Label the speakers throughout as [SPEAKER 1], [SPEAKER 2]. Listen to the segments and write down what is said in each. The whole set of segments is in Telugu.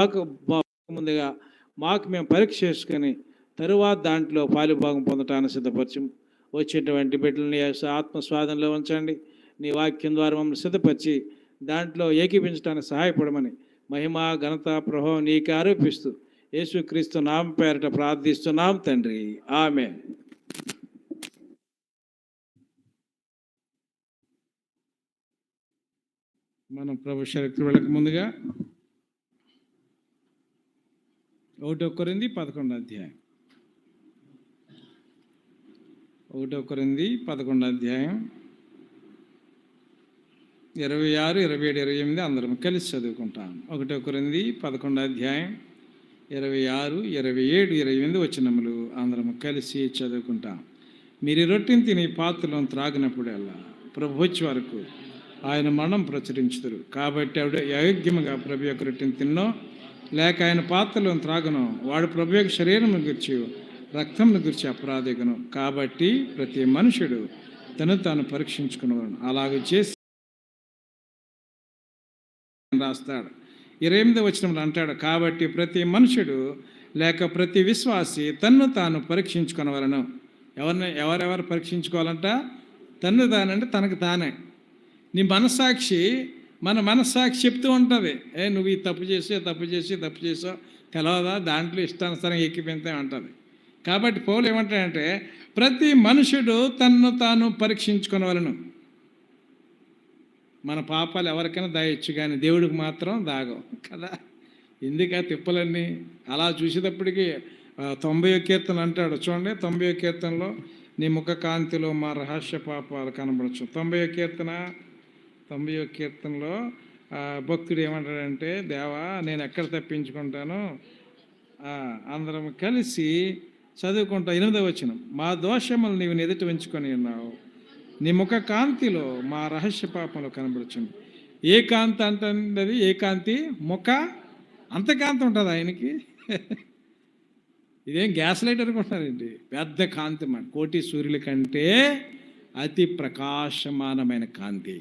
[SPEAKER 1] మాకు ముందుగా మాకు మేము పరీక్ష చేసుకొని తరువాత దాంట్లో పాలుభాగం పొందటానికి సిద్ధపరచు. వచ్చేటువంటి బిడ్డలని ఆత్మస్వాదంలో ఉంచండి. నీ వాక్యం ద్వారా మమ్మల్ని సిద్ధపరిచి దాంట్లో ఏకీపించడానికి సహాయపడమని మహిమ ఘనత ప్రభావం నీకే ఆరోపిస్తూ యేసుక్రీస్తు నామ పేరట ప్రార్థిస్తున్నాం తండ్రి, ఆమేన్. మనం ప్రభు శక్తి వెళ్ళక ముందుగా 1 కొరింథీ 11 అధ్యాయం 1 కొరింథీ 11 అధ్యాయం 26, 27, 28 అందరం కలిసి చదువుకుంటాం. 1 కొరింథీ 11 అధ్యాయం 26, 27, 28 వచనములు అందరం కలిసి చదువుకుంటాం. మీరు రొట్టెని తిని పాత్రలను త్రాగినప్పుడల్లా ప్రభు వచ్చే వరకు ఆయన మరణం ప్రచురించుదురు. కాబట్టి ఆవిడ అయోగ్యముగా ప్రభు యొక్క రొట్టెని తిన్నో లేక ఆయన పాత్రలను త్రాగను వాడు ప్రభు యొక్క శరీరం గురించి రక్తంను గురించి అపరాధిగను. కాబట్టి ప్రతి మనుషుడు తను తాను పరీక్షించుకునేవాడు అలాగ చేసి రాస్తాడు. 28వ వచనంలో అంటాడు, కాబట్టి ప్రతి మనుషుడు లేక ప్రతి విశ్వాసి తన్ను తాను పరీక్షించుకునేవాలను. ఎవరెవరు పరీక్షించుకోవాలంట? తన్ను తానంటే తనకు తానే. నీ మనస్సాక్షి మన మనస్సాక్షి చెప్తూ ఉంటుంది, నువ్వు ఈ తప్పు చేసావు తెలవదా, దాంట్లో ఇష్టానుసారం ఎక్కిపోతే అంటుంది. కాబట్టి పౌలు ఏమంటాడంటే ప్రతి మనుషుడు తన్ను తాను పరీక్షించుకునేవాళ్ళను. మన పాపాలు ఎవరికైనా దాయొచ్చు కానీ దేవుడికి మాత్రం దాగవు కదా. ఎందుకు తిప్పలన్నీ అలా చూసేటప్పటికి 90వ కీర్తన అంటాడు చూడండి. 90వ కీర్తనలో నీ ముఖ కాంతిలో మా రహస్య పాపాలు కనబడచ్చు. 90వ కీర్తనలో భక్తుడు ఏమంటాడంటే, దేవా నేను ఎక్కడ తప్పించుకుంటాను, అందరం కలిసి చదువుకుంటా. 8వ వచనం, మా దోషములు నీవు ఎదుట ఉంచుకొని ఉన్నావు, నీ ముఖ కాంతిలో మా రహస్య పాపంలో కనబడుచుంది. ఏ కాంతి అంటుంది? ఏ కాంతి? ముఖ అంత కాంతి ఉంటుంది ఆయనకి. ఇదేం గ్యాస్ లైట్ అనుకుంటున్నారండి, పెద్ద కాంతి మాట. కోటి సూర్యుల కంటే అతి ప్రకాశమానమైన కాంతి.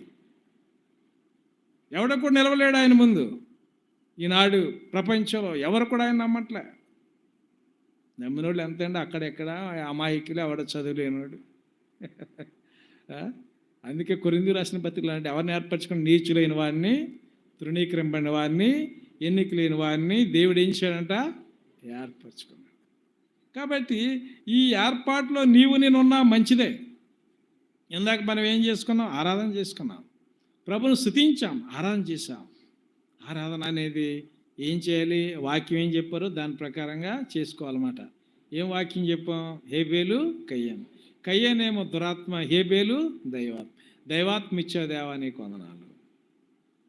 [SPEAKER 1] ఎవడ కూడా నిలవలేడు ఆయన ముందు. ఈనాడు ప్రపంచంలో ఎవరు కూడా ఆయన నమ్మట్లే. నమ్మినోళ్ళు ఎంత అండి, అక్కడెక్కడ అమాయకులు, ఎవడ చదువులేనివాడు. అందుకే కొరింథీ రాసిన పత్రికలు అంటే ఎవరిని ఏర్పరచుకుని నీచులైన వారిని, తృణీకరింపడిన వారిని, ఎన్నిక లేని వారిని దేవుడు ఏం చేయాడంట? ఏర్పరచుకున్నాడు. కాబట్టి ఈ ఏర్పాటులో నీవు నేనున్నా మంచిదే. ఇందాక మనం ఏం చేసుకున్నాం? ఆరాధన చేసుకున్నాం, ప్రభును స్తుతించాం, ఆరాధన చేశాం. ఆరాధన అనేది ఏం చేయాలి? వాక్యం ఏం చెప్పారో దాని ప్రకారంగా చేసుకోవాలన్నమాట. ఏం వాక్యం చెప్పాం? హేబేలు కయ్యను. కయ్యనేమో దురాత్మ, హేబేలు దైవాత్మ. దైవాత్మ ఇచ్చే దేవానికి వందనాలు,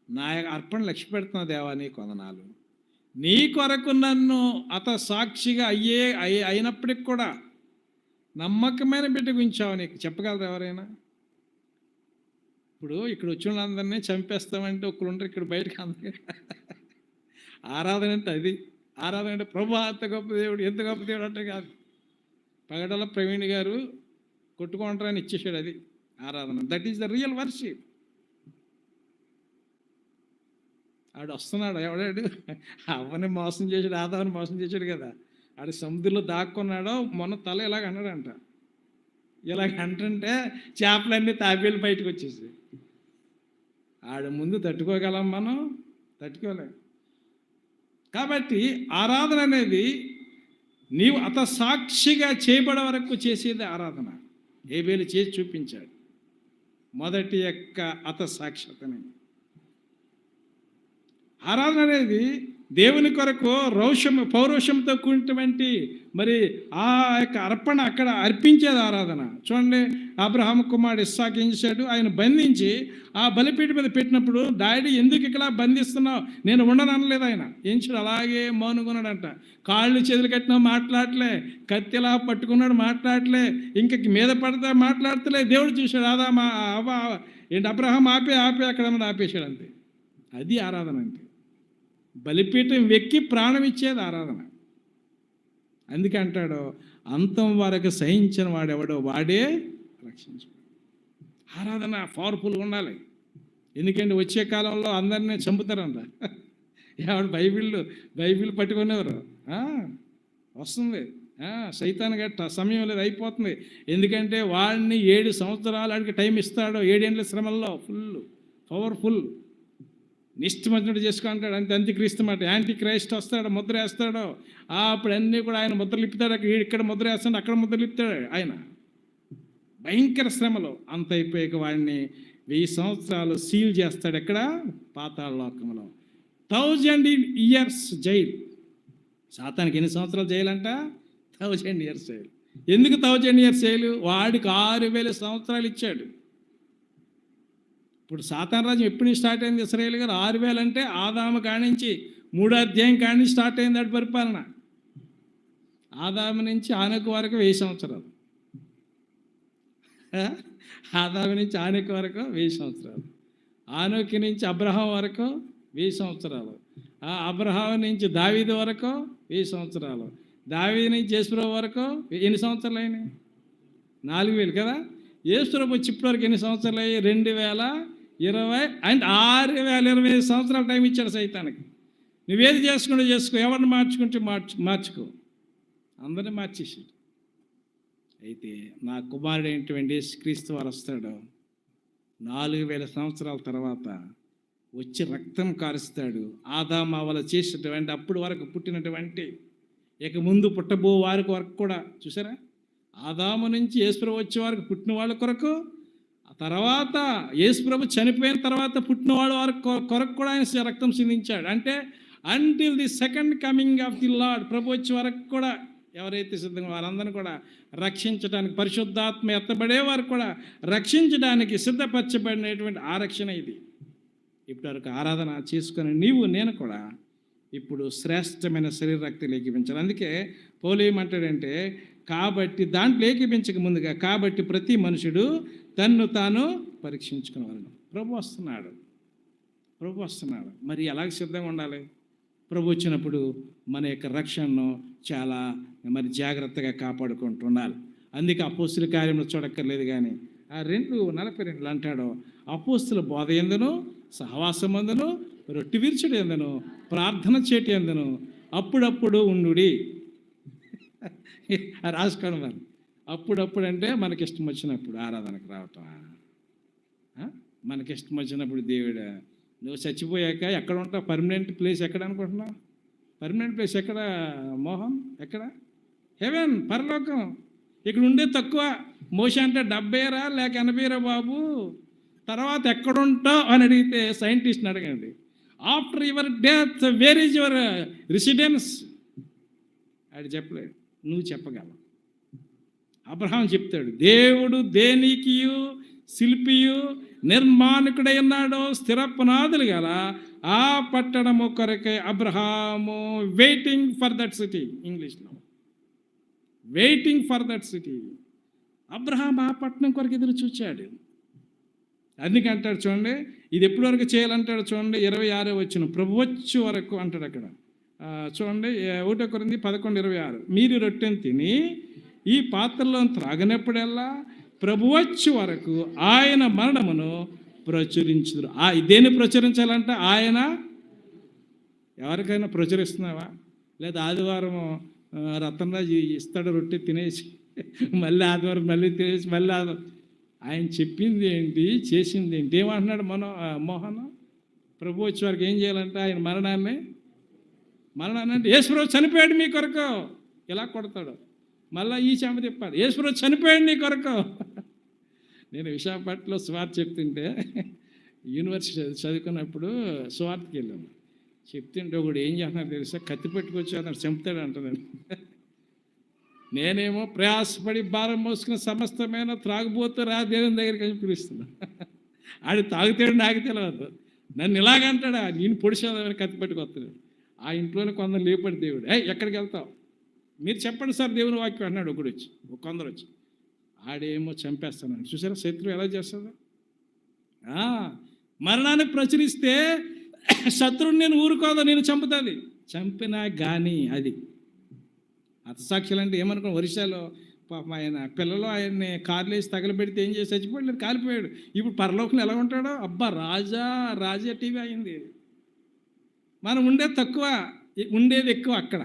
[SPEAKER 1] నా అర్పణ లక్ష్య పెడుతున్న దేవానికి వందనాలు. నీ కొరకు నన్ను సాక్షిగా అయినప్పటికి కూడా నమ్మకమైన బిడ్డ గురించావు. నీకు చెప్పగలరు ఎవరైనా? ఇప్పుడు ఇక్కడ వచ్చిన వాళ్ళందరినీ చంపేస్తామంటే ఒకరుంటారు, ఇక్కడ బయటకు అందరూ. ఆరాధన అంటే అది. ఆరాధన అంటే ప్రభు అంత గొప్ప దేవుడు, ఎంత గొప్ప దేవుడు అంటే కాదు. పగడల ప్రవీణ్ గారు కొట్టుకుంటారని ఇచ్చేసాడు, అది ఆరాధన. That is the real worship. ఆడు వస్తున్నాడు, ఎవడాడు? అవ్వని మోసం చేశాడు, ఆదావని మోసం చేశాడు కదా. ఆడు సముద్రంలో దాక్కున్నాడో మొన్న తల ఇలాగ అన్నాడంట. ఇలాగ అంటుంటే చేపలన్నీ తాబేలు బయటకు వచ్చేసి. ఆడ ముందు తట్టుకోగలం మనం? తట్టుకోలేం. కాబట్టి ఆరాధన అనేది నీవు సాక్షిగా చేయబడే వరకు చేసేది ఆరాధన. హేబేలు చేసి చూపించాడు మొదటి యొక్క సాక్షతని. ఆరాధన అనేది దేవుని కొరకు పౌరుషంతో కూడినటువంటి మరి ఆ యొక్క అర్పణ అక్కడ అర్పించేది ఆరాధన. చూడండి, అబ్రహాము కుమారుడు ఇస్సాకు ఏం చేశాడు? ఆయన బంధించి ఆ బలిపీఠ మీద పెట్టినప్పుడు, డాడీ ఎందుకు ఇక్కడ బంధిస్తున్నావు, నేను ఉండను అనలేదు ఆయన. ఏం చేయాడు? అలాగే మౌనుకున్నాడంట. కాళ్ళు చేతులు కట్టినా మాట్లాడలే, కత్తిలా పట్టుకున్నాడు మాట్లాడలే, ఇంక మీద పడితే మాట్లాడతలే. దేవుడు చూశాడు, ఏంటి అబ్రహాం ఆపే అక్కడ ఆపేశాడు అంతే. అది ఆరాధన అంటే. బలిపీఠం వెక్కి ప్రాణం ఇచ్చేది ఆరాధన. అందుకే అంటాడు, అంతం వరకు సహించిన వాడెవడో వాడే రక్షించు. ఆరాధన పవర్ఫుల్గా ఉండాలి. ఎందుకంటే వచ్చే కాలంలో అందరినీ చంపుతారంట. ఎవడు బైబిల్ పట్టుకునేవారు వస్తుంది. సైతాన్ గట్ట సమయం లేదు, అయిపోతుంది. ఎందుకంటే వాడిని 7 సంవత్సరాలు ఆడికి టైం ఇస్తాడు. 7 ఏళ్ళ శ్రమల్లో పవర్ఫుల్ నిష్టమచ్చినట్టు చేసుకుంటాడు. అంత్యక్రీస్తు మాట. యాంటీ క్రైస్ట్ వస్తాడు, ముద్ర వేస్తాడు. అప్పుడు అన్నీ కూడా ఆయన ముద్రలు ఇప్పుతాడు. ఇక్కడ ముద్ర వేస్తాడు, అక్కడ ముద్రలు ఇప్పుతాడు ఆయన. భయంకర శ్రమలు. అంత అయిపోయాక వాడిని 1000 సంవత్సరాలు సీల్ చేస్తాడు. ఎక్కడ? పాతాళ లోకంలో. 1000 years జైలు. సాతానికి ఎన్ని సంవత్సరాలు జైలంట? 1000 years జైలు. ఎందుకు 1000 years జైలు? వాడికి 6000 సంవత్సరాలు ఇచ్చాడు. ఇప్పుడు సాతాన్ రాజ్యం ఎప్పుడు స్టార్ట్ అయింది? ఇశ్రాయేలు గారు 6000 అంటే ఆదాము కానించి 3వ అధ్యాయం కానించి స్టార్ట్ అయింది అటు పరిపాలన. ఆదాము నుంచి ఆనకు వరకు 1000 సంవత్సరాలు. ఆదాము నుంచి ఆనకు వరకు 1000 సంవత్సరాలు. ఆనోకి నుంచి అబ్రహాం వరకు 1000 సంవత్సరాలు. అబ్రహాం నుంచి దావీదు వరకు 1000 సంవత్సరాలు. దావీదు నుంచి యేసుప్రభు వరకు ఎన్ని సంవత్సరాలు అయినాయి? 4000 కదా. యేసుప్రభు వచ్చి ఇప్పటి వరకు ఎన్ని సంవత్సరాలు అయ్యాయి? 2020 అండ్ 6025 సంవత్సరాల టైం ఇచ్చాడు సైతానికి. నువ్వేది చేసుకుంటే చేసుకో, ఎవరిని మార్చుకుంటే మార్చుకో. అందరినీ మార్చేసాడు. అయితే నా కుమారుడు ఏంటంటే క్రీస్తు వారు వస్తాడు. 4000 సంవత్సరాల తర్వాత వచ్చి రక్తం కారుస్తాడు. ఆదాము అవ్వల చేసినటువంటి అప్పుడు వరకు పుట్టినటువంటి ఇక ముందు పుట్టబో వారికి వరకు కూడా చూసారా, ఆదాము నుంచి యేసుప్రభు వచ్చే వారికి పుట్టిన వాళ్ళ కొరకు, ఆ తర్వాత యేసుప్రభు చనిపోయిన తర్వాత పుట్టిన వాళ్ళ వారికి కొరకు కూడా ఆయన రక్తం సిందించాడు. అంటే until the second coming of the Lord, ప్రభు వచ్చే వరకు కూడా ఎవరైతే సిద్ధంగా వారందరినీ కూడా రక్షించడానికి, పరిశుద్ధాత్మ ఎత్తబడే వారు కూడా రక్షించడానికి సిద్ధపరచబడినటువంటి ఆరక్షణ ఇది. ఇప్పటివరకు ఆరాధన చేసుకుని నేను కూడా ఇప్పుడు శ్రేష్టమైన శరీర రక్తులు ఏకీపించాలి. అందుకే పౌలు ఏమంటాడంటే, కాబట్టి దాంట్లో ఏకీపించక ముందుగా కాబట్టి ప్రతి మనుషుడు తన్ను తాను పరీక్షించుకునేవాడు. ప్రభు వస్తున్నాడు. మరి ఎలాగ సిద్ధంగా ఉండాలి? ప్రభు వచ్చినప్పుడు మన యొక్క రక్షణను చాలా మరి జాగ్రత్తగా కాపాడుకుంటున్నారు. అందుకే అపోస్తుల కార్యంలో చూడక్కర్లేదు. కానీ ఆ 2:42 అంటాడు, అపోస్తుల బోధ ఎందును, సహవాసం అందును, రొట్టె విరుచుడు ఎందును, ప్రార్థన చేటి ఎందును అప్పుడప్పుడు ఉండుడి. రాసుకోండి మరి. అప్పుడప్పుడు అంటే మనకిష్టం వచ్చినప్పుడు ఆరాధనకు రావటం, మనకిష్టం వచ్చినప్పుడు దేవుడు. నువ్వు చచ్చిపోయాక ఎక్కడ ఉంటావు? పర్మనెంట్ ప్లేస్ ఎక్కడ అనుకుంటున్నావు? పర్మనెంట్ ప్లేస్ ఎక్కడ మోహన్? ఎక్కడ? హెవెన్, పరలోకం. ఇక్కడ ఉండే తక్కువ. మోష అంటే 70 లేక 80 బాబు. తర్వాత ఎక్కడుంటావు అని అడిగితే సైంటిస్ట్ని అడగండి, after your death where is your residence? అది చెప్పలేడు, నువ్వు చెప్పగలవు. అబ్రహాం చెప్తాడు, దేవుడు దేనికియు శిల్పియు నిర్మాణకుడై ఉన్నాడో స్థిర పునాదులు గల ఆ పట్టణము కొరకై Abraham waiting for that city. ఇంగ్లీష్లో waiting for that city. Abraham ఆ పట్టణం కొరకు ఎదురు చూచాడు. అందుకంటాడు చూడండి, ఇది ఎప్పటి వరకు చేయాలంటాడు చూడండి, 26 వచ్చిన ప్రభు వచ్చే వరకు అంటాడు అక్కడ. చూడండి 1 కొరింథీ 11:26, మీరు రొట్టెను తిని ఈ పాత్రలో త్రాగినప్పుడల్లా ప్రభు వచ్చే వరకు ఆయన మరణమును ప్రచురించుదురు. దేన్ని ప్రచురించాలంటే ఆయన ఎవరికైనా ప్రచురిస్తున్నావా? లేదా ఆదివారం రతనరాజు ఇస్తాడు రొట్టె తినేసి మళ్ళీ ఆదివారం మళ్ళీ తినేసి మళ్ళీ ఆయన చెప్పింది ఏంటి, చేసింది ఏంటి? ఏమంటున్నాడు మోహన్? ప్రభు వచ్చే వారికి ఏం చేయాలంటే ఆయన మరణాన్ని అంటే యేసుప్రభు చనిపోయాడు మీ కొరకు, ఇలా కొడతాడు. మళ్ళీ ఈ చెంప తిప్పాడు, యేసుప్రభు చనిపోయాడు నీ కొరకు. నేను విశాఖపట్నంలో స్వార్థ చెప్తుంటే, యూనివర్సిటీ చదువుకున్నప్పుడు స్వార్థకి వెళ్ళాము. చెప్తుంటే ఒకడు ఏం చేస్తున్నాడు తెలుసా, కత్తి పెట్టుకొచ్చి అతను చంపుతాడు అంటున్నాడు. నేనేమో ప్రయాసపడి భారం మోసుకున్న సమస్తమైన త్రాగుబోతూ రా దేవుని దగ్గరికి అని పిలుస్తున్నా. ఆడు తాగుతాడు, నాకు తెలియదు. నన్ను ఇలాగంటాడా, నేను పొడిచేదామని కత్తి పెట్టుకొస్తున్నాడు. ఆ ఇంట్లోనే కొందరు లేపడి దేవుడు, ఎక్కడికి వెళ్తావు మీరు చెప్పండి సార్ దేవుని వాక్యం అన్నాడు ఒకడు వచ్చి, కొందరు వచ్చి. ఆడేమో చంపేస్తాను. చూసారా శత్రువు ఎలా చేస్తుందో? మరణాన్ని ప్రచురిస్తే శత్రువుని నేను ఊరుకోదా, నేను చంపుతుంది. చంపినా కానీ అది హతసాక్షులు అంటే ఏమనుకో, ఒరిస్సాలో పాపం ఆయన పిల్లలు ఆయన్ని కార్లు వేసి తగలబెడితే ఏం చేసి చచ్చిపోయాడు, కాలిపోయాడు. ఇప్పుడు పరలోకంలో ఎలా ఉంటాడో, అబ్బా రాజా టీవీ అయింది. మనం ఉండేది తక్కువ, ఉండేది ఎక్కువ అక్కడ.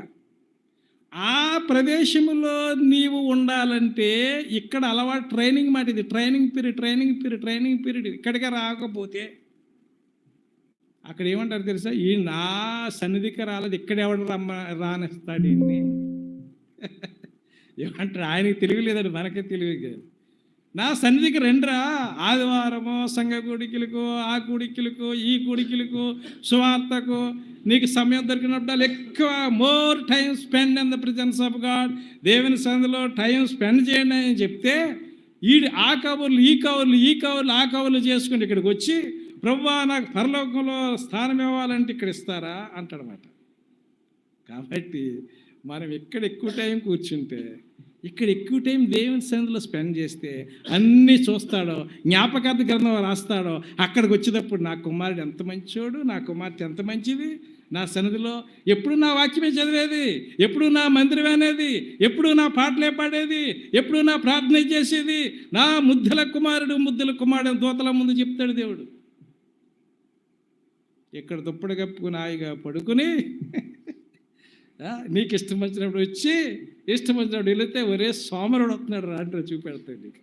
[SPEAKER 1] ఆ ప్రదేశంలో నీవు ఉండాలంటే ఇక్కడ అలవాటు ట్రైనింగ్ మాట ఇది. Training period. ఇక్కడికి రాకపోతే అక్కడ ఏమంటారు తెలుసా? ఈ నా సన్నిధికి రాలేదు, ఇక్కడ ఎవడు రానిస్తాడు ఈయన్ని. ఏమంటారు? ఆయనకి తెలివి లేదండి, మనకే తెలివి కాదు. నా సన్నిధికి రండిరా, ఆదివారము సంఘ కూడికలకు, ఆ కూడికలకు, ఈ కూడికలకు, సువార్తకు నీకు సమయం దొరికినప్పుడు ఎక్కువ more time spend in the presence of God. దేవుని సన్నిధిలో టైం స్పెండ్ చేయండి అని చెప్తే ఆ కవర్లు ఆ కవర్లు చేసుకుని ఇక్కడికి వచ్చి ప్రభువా నాకు పరలోకంలో స్థానం ఇవ్వాలంటే ఇక్కడ ఇస్తారా అంటాడనమాట. కాబట్టి మనం ఎక్కడ ఎక్కువ టైం కూర్చుంటే, ఇక్కడ ఎక్కువ టైం దేవుని సన్నిధిలో స్పెండ్ చేస్తే అన్నీ చూస్తాడో, జ్ఞాపకార్థ గ్రంథం రాస్తాడో, అక్కడికి వచ్చేటప్పుడు నా కుమారుడు ఎంత మంచోడు, నా కుమార్తె ఎంత మంచిది, నా సన్నిధిలో ఎప్పుడు నా వాక్యమే చదివేది, ఎప్పుడు నా మందిరం అనేది, ఎప్పుడు నా పాటలే పాడేది, ఎప్పుడు నా ప్రార్థన చేసేది, నా ముద్దుల కుమారుడు దూతల ముందు చెప్తాడు దేవుడు. ఇక్కడ దుప్పటి కప్పుకుని హాయిగా పడుకుని నీకు ఇష్టం వచ్చినప్పుడు వచ్చి ఇష్టం వచ్చినప్పుడు వెళితే ఒరే సోమరుడు వస్తున్నాడు రా అంటారు, చూపెడతాడు నీకు.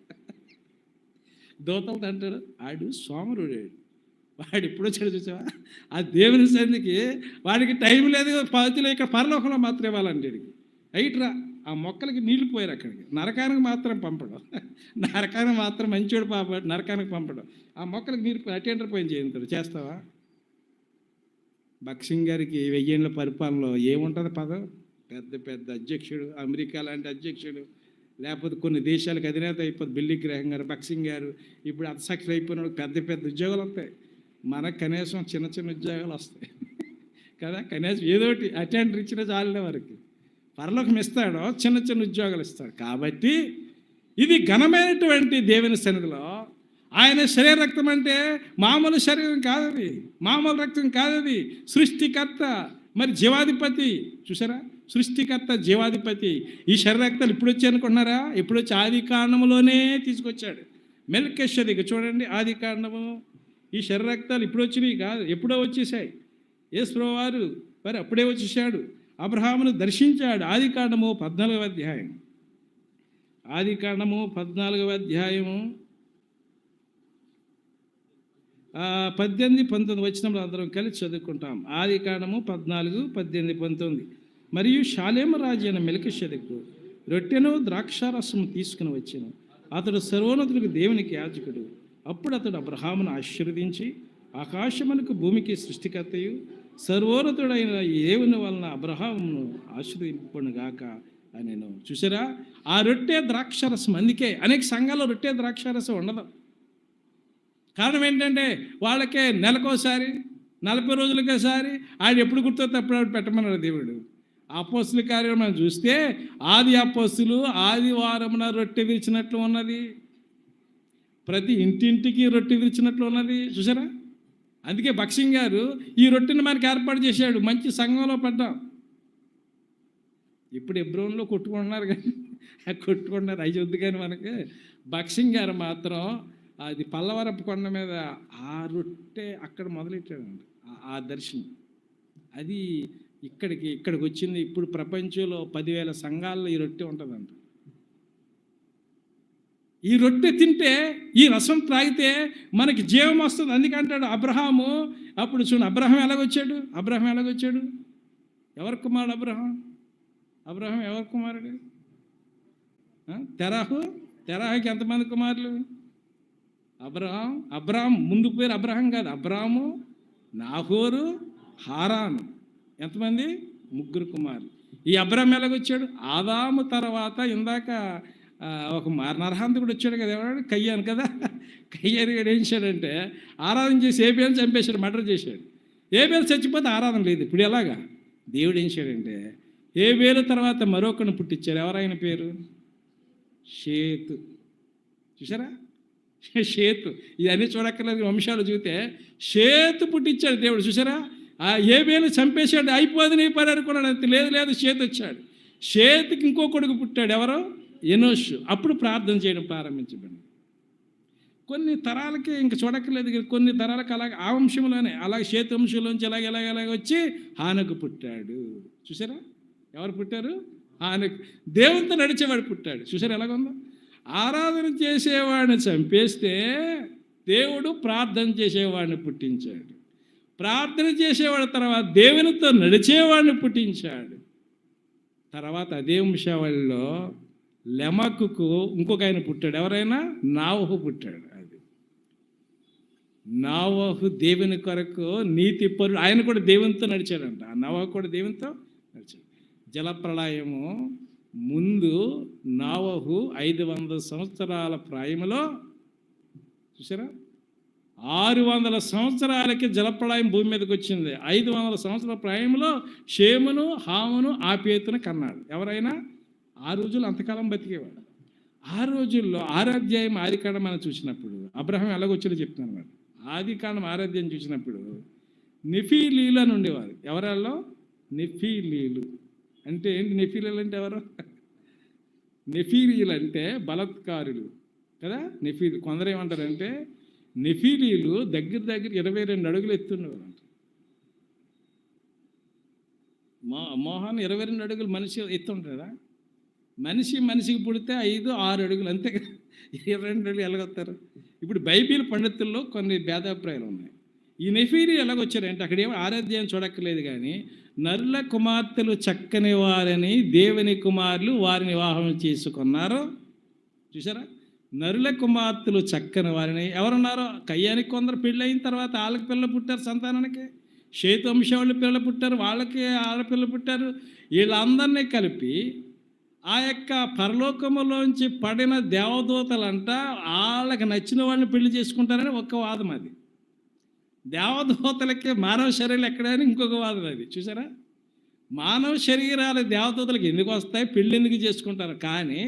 [SPEAKER 1] దూతలతో అంటాడు ఆడు సోమరుడు, వాడు ఎప్పుడు వచ్చాడు చూసావా? ఆ దేవుని సన్నిధికి వాడికి టైం లేదు, పద్ధతిలో ఇక్కడ పరలోకంలో మాత్రం ఇవ్వాలండి. వాడికి అయిట్రా ఆ మొక్కలకి నీళ్లు పోయారు, అక్కడికి నరకానికి మాత్రం పంపడం, నరకానికి మాత్రం మంచివాడు పాప నరకానికి పంపడం, ఆ మొక్కలకి నీళ్ళు అటెండర్ పోయి చేయించాడు. చేస్తావా? భక్సింగ్ గారికి 1000 ఏళ్ళ పరిపాలనలో ఏముంటుంది పదం? పెద్ద అధ్యక్షుడు, అమెరికా లాంటి అధ్యక్షుడు, లేకపోతే కొన్ని దేశాలకు అధినేత అయిపోతుంది. బిల్లీ గ్రహం గారు, భక్సింగ్ గారు ఇప్పుడు అధ్యక్షులు అయిపోయిన పెద్ద ఉద్యోగాలు వస్తాయి. మనకు కనీసం చిన్న ఉద్యోగాలు వస్తాయి కదా, కనీసం ఏదోటి అటెండర్ ఇచ్చిన చాలే వరకు. పరలోకం ఇస్తాడో చిన్న ఉద్యోగాలు ఇస్తాడు. కాబట్టి ఇది ఘనమైనటువంటి దేవుని సన్నిధిలో ఆయన శరీర రక్తం అంటే మామూలు శరీరం కాదది, మామూలు రక్తం కాదది. సృష్టికర్త, మరి జీవాధిపతి. చూసారా? సృష్టికర్త, జీవాధిపతి. ఈ శరీర రక్తాలు ఇప్పుడు వచ్చి అనుకుంటున్నారా? ఇప్పుడు వచ్చి ఆది కాండములోనే తీసుకొచ్చాడు. మెల్కీషెదెకు చూడండి, ఆది కాండము. ఈ శరీర రక్తాలు ఇప్పుడు వచ్చినాయి కాదు, ఎప్పుడో వచ్చేసాయి. యేసు ప్రభువారు మరి అప్పుడే వచ్చేసాడు, అబ్రహామును దర్శించాడు. ఆది కాండము 14వ అధ్యాయం. ఆది కాండము 14వ అధ్యాయము 18, 19 వచనంలో అందరం కలిసి చదువుకుంటాం. ఆది కాండము 14, 18, 19. మరియు షాలేము రాజు అయిన మెల్కీషెదెకు రొట్టెను ద్రాక్షారసము తీసుకుని వచ్చాను. అతడు సర్వోన్నతులకు దేవునికి యాజకుడు. అప్పుడు అతడు అబ్రహామును ఆశీర్వదించి, ఆకాశమునకు భూమికి సృష్టికర్తయు సర్వోన్నతుడైన దేవుని వలన అబ్రహామును ఆశీర్వదింపనుగాక అని నేను. చూసారా? ఆ రొట్టె ద్రాక్షారసం. అందుకే అనేక సంఘాల్లో రొట్టె ద్రాక్షారసం ఉండదు. కారణం ఏంటంటే వాళ్ళకే నెలకోసారి, 40 రోజులకోసారి ఆయన ఎప్పుడు గుర్తొస్తే అప్పుడు పెట్టమన్నాడు దేవుడు. అపోస్తుల కార్యం మనం చూస్తే ఆది అపోస్తులు ఆదివారమున రొట్టె విరిచినట్లు ఉన్నది, ప్రతి ఇంటింటికి రొట్టె విరిచినట్లు ఉన్నది. చూసారా? అందుకే భక్సింగ్ గారు ఈ రొట్టెని మనకి ఏర్పాటు చేశాడు. మంచి సంఘంలో పడ్డాం. ఇప్పుడు ఎబ్రోన్లో కొట్టుకుంటున్నారు, కానీ కొట్టుకుంటున్నారు అవి వద్దు. కానీ మనకి భక్సింగ్ గారు మాత్రం అది పల్లవరపు కొండ మీద ఆ రొట్టె అక్కడ మొదలెట్టాడండి. ఆ దర్శనం అది ఇక్కడికి వచ్చింది. ఇప్పుడు ప్రపంచంలో 10,000 సంఘాల్లో ఈ రొట్టె ఉంటుందంట. ఈ రొట్టె తింటే, ఈ రసం త్రాగితే మనకి జీవం వస్తుంది. అందుకంటాడు అబ్రహాము. అప్పుడు చూడు అబ్రహాం ఎలాగొచ్చాడు? ఎవరి కుమారుడు అబ్రహాం ఎవరి కుమారుడు? తెరాహుకి ఎంతమంది కుమారులు? అబ్రహాం ముందు పేరు అబ్రహాం కాదు, అబ్రాము, నాహోరు, హారాను. ఎంతమంది? 3 కుమారులు. ఈ అబ్రహాం ఎలాగొచ్చాడు? ఆదాము తర్వాత ఇందాక ఒక నరహంతకుడు వచ్చాడు కదా, ఎవడాడు? కయ్యాను కదా. కయ్యాను ఏం చేశాడంటే ఆరాధన చేసి ఏబేలు చంపేశాడు, మర్డర్ చేశాడు. ఏబేలు చచ్చిపోతే ఆరాధన లేదు. ఇప్పుడు ఎలాగా? దేవుడు ఏం చేశాడంటే ఏబేలు తర్వాత మరొకరిని పుట్టించారు. ఎవరైన పేరు? షేతు. చూసారా? షేతు. ఇవన్నీ చూడక్కర్లేదు, వంశాలు చూస్తే షేతు పుట్టించాడు దేవుడు. చూసారా? ఆ ఏబేలు చంపేశాడు, అయిపోదు నీ పని అనుకున్నాడు. అంతే. లేదు, షేతు వచ్చాడు. షేతుకి ఇంకో కొడుకు పుట్టాడు. ఎవరో? ఎనోషు. అప్పుడు ప్రార్థన చేయడం ప్రారంభించబడింది. కొన్ని తరాలకి ఇంక చూడక్కర్లేదు, కొన్ని తరాలకు అలాగే ఆ వంశంలోనే అలాగే షేతు వంశంలోంచి ఎలాగ వచ్చి హానకు పుట్టాడు. చూసారా ఎవరు పుట్టారు? హానకు. దేవునితో నడిచేవాడు పుట్టాడు. చూసారా ఎలాగుందో? ఆరాధన చేసేవాడిని చంపేస్తే దేవుడు ప్రార్థన చేసేవాడిని పుట్టించాడు. ప్రార్థన చేసేవాడు తర్వాత దేవునితో నడిచేవాడిని పుట్టించాడు. తర్వాత అదే వంశావళిలో లెమకుకు ఇంకొక ఆయన పుట్టాడు. ఎవరైనా? నావహు పుట్టాడు. అది నావహు దేవుని కొరకు నీతి పరుడు. ఆయన కూడా దేవునితో నడిచాడంట. ఆ నావహు కూడా దేవునితో నడిచాడు. జలప్రళయము ముందు నావహు 500 సంవత్సరాల ప్రాయంలో, చూసారా, 600 సంవత్సరాలకి జలప్రళయం భూమి మీదకి వచ్చింది. 500 సంవత్సరాల ప్రాయంలో షేమును, హామును, ఆపేతును కన్నాడు. ఎవరైనా ఆ రోజుల్లో అంతకాలం బతికేవాడు. ఆ రోజుల్లో 6వ అధ్యాయం ఆదికాండం మనం చూసినప్పుడు అబ్రహాం ఎలాగొచ్చాడో చెప్తున్నాను మరి. ఆదికాండం 6వ అధ్యాయం చూసినప్పుడు నెఫీలీలు అని ఉండేవారు. ఎవరాల్లో? నెఫీలీలు అంటే ఏంటి? నెఫీలీలు అంటే ఎవరు? నెఫీలీలు అంటే బలత్కారులు కదా. కొందరు ఏమంటారంటే నెఫీలీలు దగ్గర 22 అడుగులు ఎత్తుండేవారు. మోహన్ 22 అడుగులు మనిషి ఎత్తుంటారా? మనిషికి పుడితే 5-6 అడుగులు అంతే కదా. 22 అడుగులు ఎలాగొస్తారు? ఇప్పుడు బైబిల్ పండితుల్లో కొన్ని భేదాభిప్రాయాలు ఉన్నాయి. ఈ నెఫీలీ ఎలాగొచ్చారంటే అక్కడేమో 6వ అధ్యాయం చూడక్కర్లేదు, కానీ నరుల కుమార్తెలు చక్కని వారని దేవుని కుమారులు వారిని వివాహం చేసుకున్నారు. చూసారా? నరుల కుమార్తెలు చక్కని వారిని ఎవరున్నారో? కయ్యానికి కొందరు పెళ్ళి అయిన తర్వాత వాళ్ళకి పిల్లలు పుట్టారు, సంతానానికి. షేతు వంశావళి పిల్లలు పుట్టారు, వాళ్ళకి ఆడపిల్లలు పుట్టారు. వీళ్ళందరినీ కలిపి ఆ యొక్క పరలోకములోంచి పడిన దేవదూతలంట వాళ్ళకి నచ్చిన వాళ్ళని పెళ్లి చేసుకుంటారని ఒక వాదం. అది దేవదూతలకి మానవ శరీరాలు ఎక్కడని ఇంకొక వాదం. అది చూసారా? మానవ శరీరాలు దేవదూతలకు ఎందుకు వస్తాయి, పెళ్ళి ఎందుకు చేసుకుంటారు? కానీ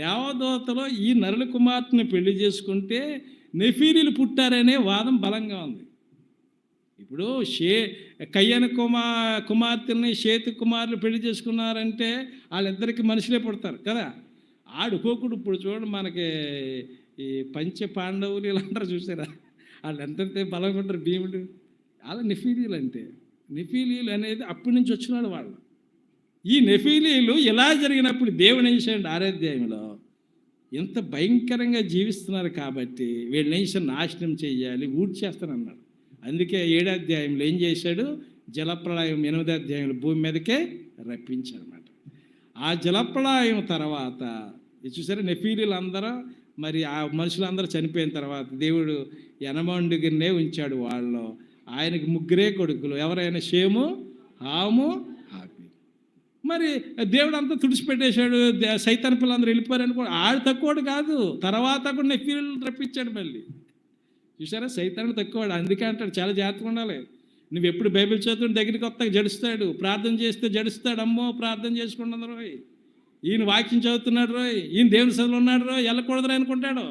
[SPEAKER 1] దేవదూతలో ఈ నరుల కుమార్తెని పెళ్లి చేసుకుంటే నెఫీలీలు పుట్టారనే వాదం బలంగా ఉంది. ఇప్పుడు కయ్యన కుమార్తెని షేతు కుమారులు పెళ్లి చేసుకున్నారంటే వాళ్ళిద్దరికి మనుషులే పుడతారు కదా. ఆడుకోకుడు ఇప్పుడు చూడండి, మనకి ఈ పంచ పాండవులు ఇలా అంటారు చూసారా, వాళ్ళు ఎంతంతే బలంగా ఉంటారు. భీముడు అలా నెఫీలీలు అంటే. నెఫీలీలు అనేది అప్పటి నుంచి వచ్చినాడు వాళ్ళు. ఈ నెఫీలీలు ఇలా జరిగినప్పుడు దేవుడు ఏం చేశాడు? 6వ అధ్యాయంలో ఎంత భయంకరంగా జీవిస్తున్నారు కాబట్టి వీళ్ళని ఏం నాశనం చేయాలి, ఊడ్చేస్తానన్నాడు. అందుకే 7వ అధ్యాయంలో ఏం చేశాడు? జలప్రళయం 8వ అధ్యాయంలో భూమి మీదకే రప్పించాడనమాట. ఆ జలప్రళయం తర్వాత చూసారా, నెఫీలీలు అందరూ మరి ఆ మనుషులందరూ చనిపోయిన తర్వాత దేవుడు యనమండుగిరినే ఉంచాడు. వాళ్ళు ఆయనకి 3 కొడుకులు. ఎవరైనా? షేము, హాము, ఆపేతు. మరి దేవుడు అంతా తుడిచిపెట్టేశాడు. సైతాన్ పిల్లలందరూ వెళ్ళిపోయారని కూడా ఆడు తక్కువడు కాదు, తర్వాత కూడా నెఫీలీలు రప్పించాడు మళ్ళీ. చూసారా? సైతాను తక్కువవాడు. అందుకే అంటాడు చాలా జాగ్రత్తగా ఉండాలి. నువ్వు ఎప్పుడు బైబిల్ చదువుతున్న దగ్గరికి కొత్తగా జడుస్తాడు, ప్రార్థన చేస్తే జడుస్తాడు. అమ్మో ప్రార్థన చేసుకుంటుంది రోయ్, ఈయన వాక్యం చదువుతున్నాడు రోయ్, ఈయన దేవుని సభలో ఉన్నాడు రోయ్, వెళ్ళకూడదు అనుకుంటాడు.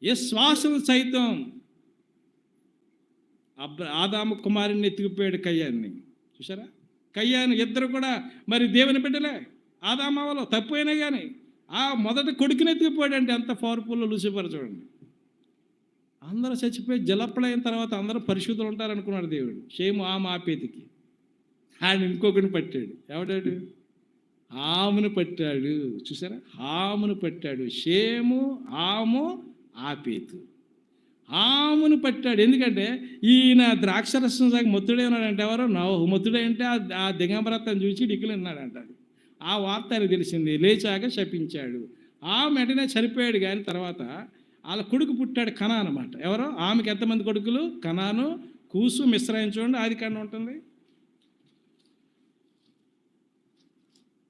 [SPEAKER 1] ఏ శ్వాసము సైతం ఆదాము కుమారుని ఎత్తుకుపోయాడు కయ్యాన్ని. చూసారా? కయ్యాను ఇద్దరు కూడా మరి దేవుని బిడ్డలే. ఆదామవలో తప్పు అయినా కానీ ఆ మొదటి కొడుకుని ఎత్తుకుపోయాడు. అంటే అంత పవర్ఫుల్ లూసిఫర్ చూడండి. అందరూ చచ్చిపోయి జలప్రళయం తర్వాత అందరూ పరిశుద్ధులు ఉంటారనుకున్నాడు దేవుడు. షేము, ఆము, ఆపేతికి ఆయన ఇంకొకరిని పట్టాడు. ఎవడాడు? హామును పట్టాడు. చూసారా? హామును పట్టాడు. షేము, ఆము, ఆపేతు హామును పట్టాడు. ఎందుకంటే ఈయన ద్రాక్షరసం సాగి మొత్తుడే ఉన్నాడంటే ఎవరో నోవహు. మొత్తుడే అంటే ఆ దిగంబరతను చూసి డిక్కులు ఉన్నాడంటాడు. ఆ వార్త ఆయనకు తెలిసింది. లేచాక శపించాడు. ఆ వెంటనే చనిపోయాడు. కానీ తర్వాత వాళ్ళ కొడుకు పుట్టాడు, కనా అనమాట. ఎవరో? ఆమెకి ఎంతమంది కొడుకులు? కనాను, కూసు, మిశ్రాయిం. చూడండి ఆదికాండం ఉంటుంది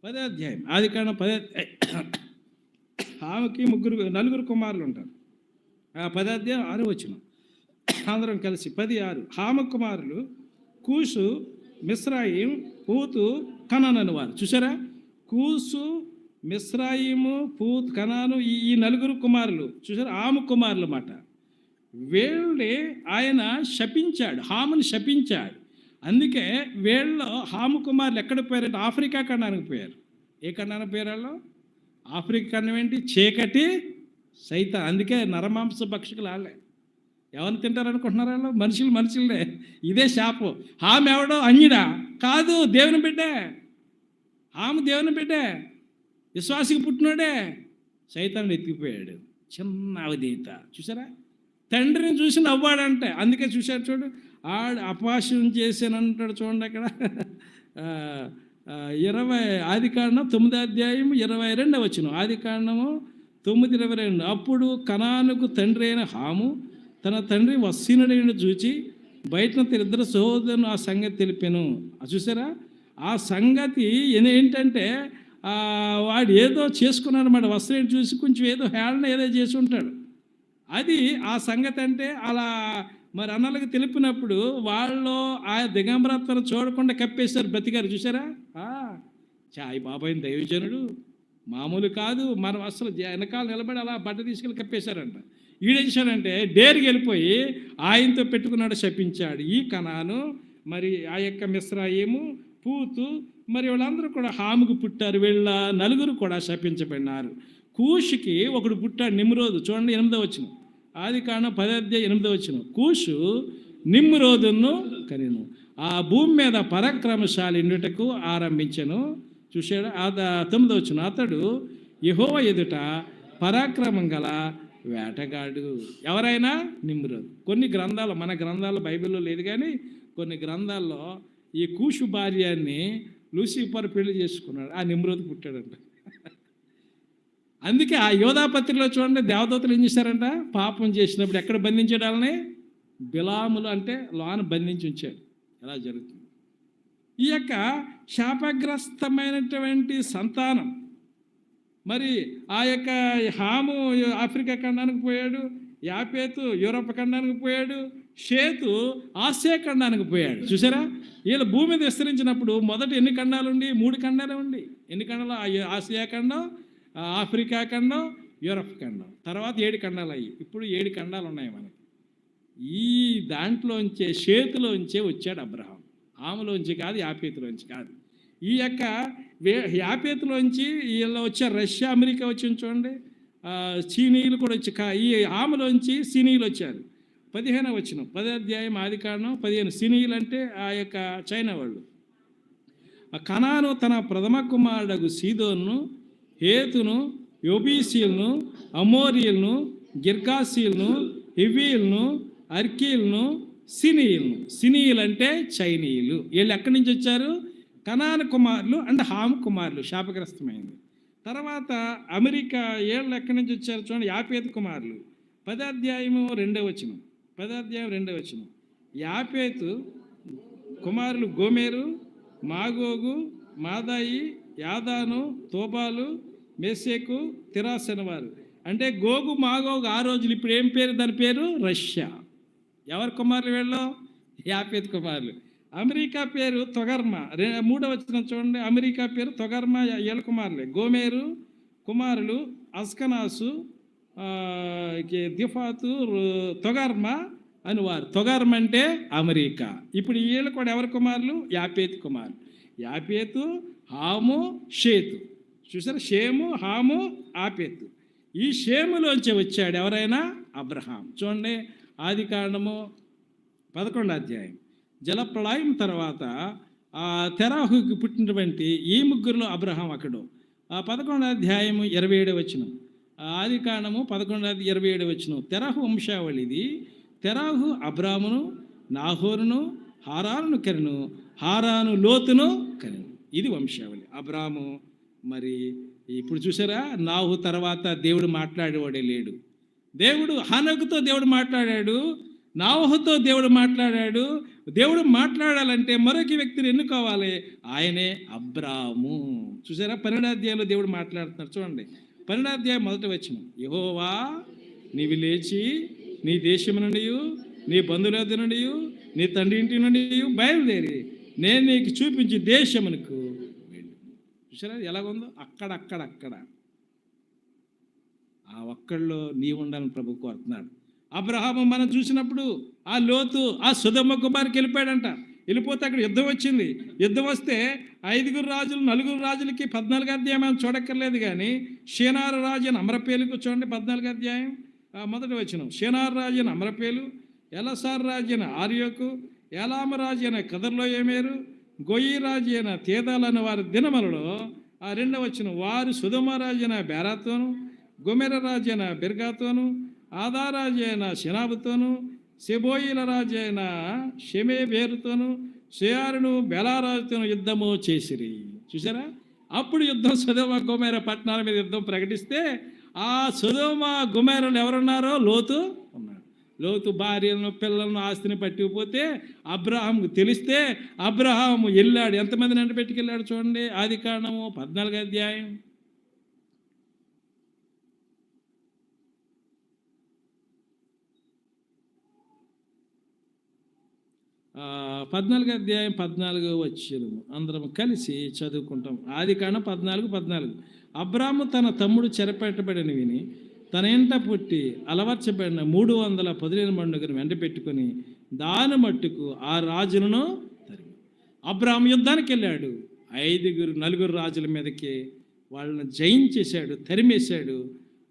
[SPEAKER 1] 10వ అధ్యాయం. ఆదికాండం 10వ అధ్యాయం. ఆమెకి 4 కుమారులు ఉంటారు. 10వ అధ్యాయం 6వ వచనం. అందరం కలిసి 10:6. హామ కుమారులు కూసు, మిశ్రాయిం, పూతు, కనాను అని వారు. చూసారా? కూసు, మిశ్రాయిము, పూత్, కనాను ఈ 4 కుమారులు. చూసారు? ఆము కుమారులు అన్నమాట. వీళ్ళని ఆయన శపించాడు, హాముని శపించాడు. అందుకే వీళ్ళు హాము కుమారులు ఎక్కడ పోయారంటే ఆఫ్రికా ఖండానికి పోయారు. ఏ ఖండానికి పోయారు వాళ్ళు? ఆఫ్రికా ఖండం ఏంటి? చీకటి సైతాన్. అందుకే నరమాంస భక్షకులు వాళ్ళే. ఎవరిని తింటారనుకుంటున్నారు వాళ్ళు? మనుషులే. ఇదే శాపం. హాము ఎవడో అన్యుడా? కాదు, దేవుని బిడ్డే. హాము దేవుని బిడ్డే, విశ్వాసికి పుట్టినోడే. సైతాన్ని ఎత్తికిపోయాడు. చిన్న అవధీత చూసారా? తండ్రిని చూసి నవ్వాడంటే. అందుకే చూశాడు చూడు, అపహాస్యం చేశానంటాడు చూడండి అక్కడ. 20 9:22 ఆదికాండము 9:22. అప్పుడు కనానుకు తండ్రి అయిన హాము తన తండ్రి వస్సీనుడైన చూచి బయట ఇద్దరు సహోదరుని ఆ సంగతి తెలిపాను. చూసారా? ఆ సంగతి ఏంటంటే వాడు ఏదో చేసుకున్నాడు అన్నమాట. వస్త్రం చూసి కొంచెం ఏదో హేళన ఏదో చేసి ఉంటాడు. అది ఆ సంగతి. అంటే అలా మరి అన్నలకు తెలిపినప్పుడు వాళ్ళు ఆ దిగంబరత్వాన్ని చూడకుండా కప్పేశారు, బ్రతికారు. చూసారా? చాయ్ బాబాయ్ దైవజనుడు మామూలు కాదు. మనం అసలు వెనకాల నిలబడి అలా బట్ట తీసుకెళ్ళి కప్పేశారంట. ఈడేం చేశాడంటే డేరుకి వెళ్ళిపోయి ఆయనతో పెట్టుకున్నాడు, శపించాడు. ఈ కనాను మరి ఆ యొక్క మిస్రాయిము, పూతు మరి వాళ్ళందరూ కూడా హాముకు పుట్టారు. వీళ్ళ నలుగురు కూడా శపించబడినారు. కూషుకి ఒకడు పుట్టాడు, నిమ్రోదు. చూడండి 8వ ఆదికాండం 10:8. కూషు నిమ్రోదును కనెను, ఆ భూమి మీద పరాక్రమశాలి ఇండుటకు ఆరంభించెను. చూశాడు? 9వ. అతడు యెహోవా ఎదుట పరాక్రమం గల వేటగాడు. ఎవరైనా? నిమ్రోదు. కొన్ని గ్రంథాలు, మన గ్రంథాలు బైబిల్లో లేదు కానీ కొన్ని గ్రంథాల్లో ఈ కూషు భార్యాన్ని లూసిఫర్ పెళ్లి చేసుకున్నాడు. ఆ నిమ్రోదు పుట్టాడంట. అందుకే ఆ యోధాపత్రిలో చూడండి, దేవదూతలు ఏం చేశారంట? పాపం చేసినప్పుడు ఎక్కడ బంధించాడు వాళ్ళని? బిలాములు అంటే లోన బంధించి ఉంచాడు. ఎలా జరుగుతుంది? ఈ యొక్క శాపగ్రస్తమైనటువంటి సంతానం మరి ఆ యొక్క హాము ఆఫ్రికా ఖండానికి పోయాడు, యాపేతు యూరోప్ ఖండానికి పోయాడు, షేతు ఆసియా ఖండానికి పోయాడు. చూసారా? వీళ్ళు భూమి మీద విస్తరించినప్పుడు మొదట ఎన్ని ఖండాలు ఉండి? 3 ఖండాలే ఉండి. ఎన్ని ఖండాలు? ఆసియా ఖండం, ఆఫ్రికా ఖండం, యూరప్ ఖండం. తర్వాత 7 ఖండాలు అయ్యి. ఇప్పుడు 7 ఖండాలు ఉన్నాయి మనకి. ఈ దాంట్లోంచే షేతులోంచే వచ్చాడు అబ్రహాం. ఆమెలోంచి కాదు, యాపేతులోంచి కాదు. ఈ యొక్క యాపేతులోంచి వీళ్ళు వచ్చారు. రష్యా, అమెరికా వచ్చి చూడండి. చీనీయులు కూడా వచ్చి ఈ ఆమెలోంచి సీనీయులు వచ్చారు. 15వ 10వ ఆదికాండం 15. సీనీయులు అంటే ఆ యొక్క చైనా వాళ్ళు. కనాను తన ప్రథమ కుమారుడు సీదోను, హేతును, యోబీసీలను, అమోరియలను, గిర్గాసీలను, హివీలను, అర్కీలను, సినీయులను. సినీయులు అంటే చైనీయులు. వీళ్ళు ఎక్కడి నుంచి వచ్చారు? కనాను కుమారులు అంటే హాము కుమారులు. శాపగ్రస్తమైంది. తర్వాత అమెరికా ఏళ్ళు ఎక్కడి నుంచి వచ్చారు చూడండి, యాపేతు కుమారులు. 10:2. 10:2. యాపేతు కుమారులు గోమెరు, మాగోగు, మాదాయి, యాదాను, తోబాలు, మెసేకు, తిరాస్ అనేవారు. అంటే గోగు మాగోగు ఆ రోజులు. ఇప్పుడు ఏం పేరు? దాని పేరు రష్యా. ఎవరి కుమారులు వీళ్ళు? యాపేతు కుమారులు. అమెరికా పేరు తొగర్మా. 3వ చూడండి, అమెరికా పేరు తొగర్మా. ఏళ్ళ కుమారులే. గోమేరు కుమారులు అస్కనాసు, దిఫాతు, తొగర్మా అని వారు. తొగర్మ అంటే అమెరికా. ఇప్పుడు వీళ్ళు కూడా ఎవరి కుమారులు? యాపేతు కుమారులు. యాపేతు, హాము, షేతు. చూసారా? షేము, హాము, ఆపేతు. ఈ షేములోంచి వచ్చాడు ఎవరైనా? అబ్రహాం. చూడండి ఆదికాండము 11. జలప్రళయం తర్వాత తెరాహుకి పుట్టినటువంటి ఈ ముగ్గురులో అబ్రహాం అక్కడు. 11:27. ఆదికాండము 11:27. తెరాహు వంశావళిది. తెరాహు అబ్రామును, నాహోరును, హారాను కరెను, హారాను లోతును కరెను. ఇది వంశావళి. అబ్రాము మరి ఇప్పుడు చూసారా? నాహు తర్వాత దేవుడు మాట్లాడేవాడే లేడు. దేవుడు హనోకుతో దేవుడు మాట్లాడాడు, నాహుతో దేవుడు మాట్లాడాడు. దేవుడు మాట్లాడాలంటే మరొక వ్యక్తిని ఎన్నుకోవాలి. ఆయనే అబ్రాము. చూసారా? 12వ దేవుడు మాట్లాడుతున్నారు. చూడండి 12వ 1 యెహోవా నీవు లేచి నీ దేశం నుండి, నీ బంధువుల నుండి, నీ తండ్రి ఇంటి నుండి బయలుదేరి నేను నీకు చూపించి దేశమునకు వెళ్ళు. చూసారా ఎలాగుందో? అక్కడక్కడ ఆ ఒక్కళ్ళలో నీ ఉండాలని ప్రభు కోరుతున్నాడు. అబ్రహాము మనం చూసినప్పుడు ఆ లోతు ఆ సొదొమ కుమారుకి వెళ్ళిపోయాడంట. వెళ్ళిపోతే అక్కడ యుద్ధం వచ్చింది. యుద్ధం వస్తే 5 రాజులు 4 రాజులకి 14 అధ్యాయం అని చూడక్కర్లేదు. కానీ షేనారు రాజు అని అమరపేలుకు చూడండి 14 అధ్యాయం మొదటి వచనం. షేనారు రాజు అని అమరపేలు, ఎలసార్ రాజు అయిన ఆర్యోకు, ఏలామ రాజు అయిన కదర్లో ఏమేరు, గొయ్యి రాజు అయిన తేదాలని వారి దినములలో ఆ 2వ వచనం, వారు సుధమ రాజు అయిన బేరాతోను, గొమెర రాజు అయిన బెర్గాతోను, ఆదారాజు అయిన షెనాబుతోను, సెబోయిల రాజు అయిన షెమేబేరుతోను, షేయారును బెలారాజుతోను యుద్ధము చేసిరి. చూసారా? అప్పుడు యుద్ధం సొదొమ గొమొర్రా పట్టణాల మీద యుద్ధం ప్రకటిస్తే ఆ సొదొమ గొమొర్రాలో ఎవరున్నారో లోతు ఉన్నాడు. లోతు భార్యలను పిల్లలను ఆస్తిని పట్టుకుపోతే అబ్రహాంకు తెలిస్తే అబ్రహాము వెళ్ళాడు. ఎంతమందిని వెంట పెట్టుకెళ్ళాడు చూడండి. ఆదికాండము 14 అధ్యాయం 14 అధ్యాయం 14 వచనం అందరం కలిసి చదువుకుంటాం. ఆదికాండం 14:14. అబ్రాము తన తమ్ముడు చెరపెట్టబడిన విని తన ఇంట పుట్టి అలవర్చబడిన 300 పొదిలిన మండుగను వెంట పెట్టుకుని దాని మట్టుకు ఆ రాజులను తరిమి అబ్రాము యుద్ధానికి వెళ్ళాడు. 4 రాజుల మీదకి వాళ్ళని జయించేశాడు, తరిమేశాడు.